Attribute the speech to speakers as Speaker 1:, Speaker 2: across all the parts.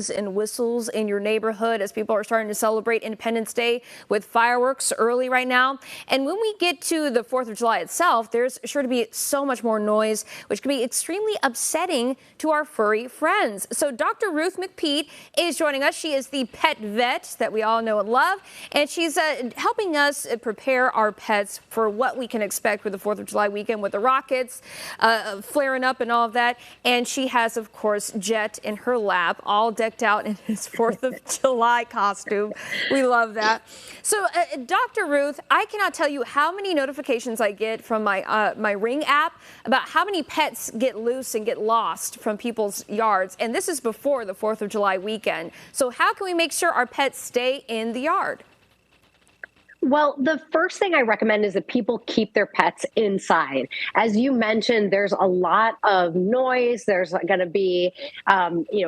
Speaker 1: bongs and whistles in your neighborhood as people are starting to celebrate Independence Day with fireworks early right now. And when we get to the 4th of July itself, there's sure to be so much more noise, which can be extremely upsetting to our furry friends. So Dr. Ruth McPeet is joining us. She is the pet vet that we all know and love, and she's helping us prepare our pets for what we can expect with the 4th of July weekend with the rockets flaring up and all of that. And she has, of course, Jet in her lap, all decked out in his 4th of July costume. We love that. So, Dr. Ruth, I cannot tell you how many notifications I get from my Ring app about how many pets get loose and get lost from people's yards. And this is before the 4th of July weekend. So how can we make sure our pets stay in the yard?
Speaker 2: Well, the first thing I recommend is that people keep their pets inside. As you mentioned, there's a lot of noise. There's going to be,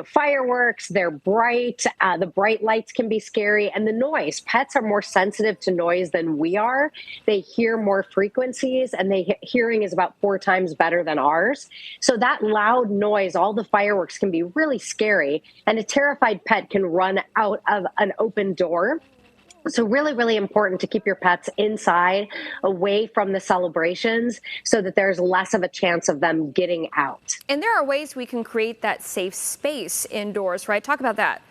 Speaker 2: fireworks. They're bright. The bright lights can be scary. And the noise. Pets are more sensitive to noise than we are. They hear more frequencies, and hearing is about 4 times better than ours. So that loud noise, all the fireworks can be really scary. And a terrified pet can run out of an open door. So really, really important to keep your pets inside, away from the celebrations, so that there's less of a chance of them getting out.
Speaker 1: And there are ways we can create that safe space indoors, right? Talk about that.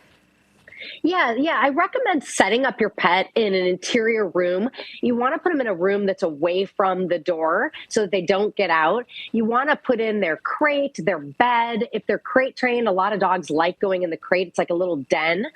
Speaker 2: Yeah. I recommend setting up your pet in an interior room. You want to put them in a room that's away from the door so that they don't get out. You want to put in their crate, their bed. If they're crate trained, a lot of dogs like going in the crate. It's like a little den.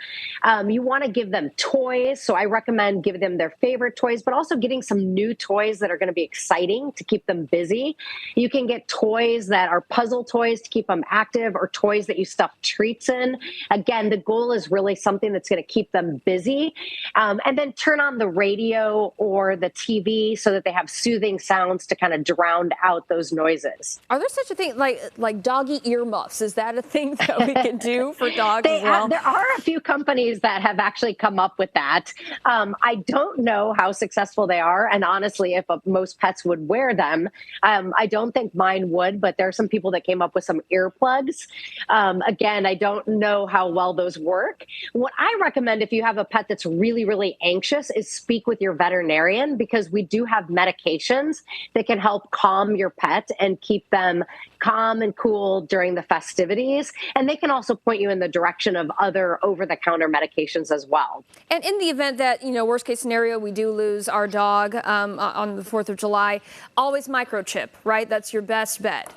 Speaker 2: You want to give them toys. So I recommend giving them their favorite toys, but also getting some new toys that are going to be exciting to keep them busy. You can get toys that are puzzle toys to keep them active, or toys that you stuff treats in. Again, the goal is really something that's going to keep them busy. And then turn on the radio or the TV so that they have soothing sounds to kind of drown out those noises.
Speaker 1: Are there such a thing like doggy earmuffs? Is that a thing that we can do for dogs as well?
Speaker 2: There are a few companies that have actually come up with that. I don't know how successful they are. And honestly, if most pets would wear them, I don't think mine would, but there are some people that came up with some earplugs. Again, I don't know how well those work. What I recommend if you have a pet that's really, really anxious is speak with your veterinarian, because we do have medications that can help calm your pet and keep them calm and cool during the festivities. And they can also point you in the direction of other over-the-counter medications as well.
Speaker 1: And in the event that, worst case scenario, we do lose our dog on the 4th of July, always microchip, right? That's your best bet.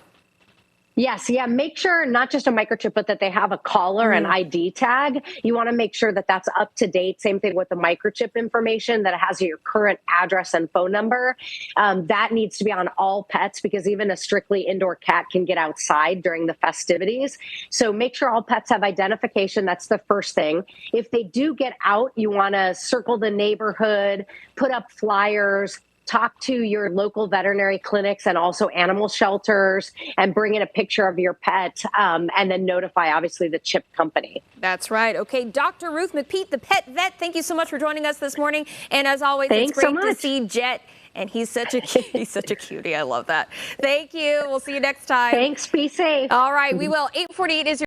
Speaker 2: Yes. Yeah. Make sure not just a microchip, but that they have a collar and ID tag. You want to make sure that that's up to date. Same thing with the microchip information, that it has your current address and phone number. That needs to be on all pets, because even a strictly indoor cat can get outside during the festivities. So make sure all pets have identification. That's the first thing. If they do get out, you want to circle the neighborhood, put up flyers, talk to your local veterinary clinics and also animal shelters, and bring in a picture of your pet, and then notify, obviously, the chip company.
Speaker 1: That's right. Okay, Dr. Ruth McPeet, the pet vet, thank you so much for joining us this morning. And as always,
Speaker 2: Thanks
Speaker 1: it's great
Speaker 2: so
Speaker 1: to see Jet, and he's such a cutie. I love that. Thank you. We'll see you next time.
Speaker 2: Thanks. Be safe.
Speaker 1: All right, we will. 8:48 is your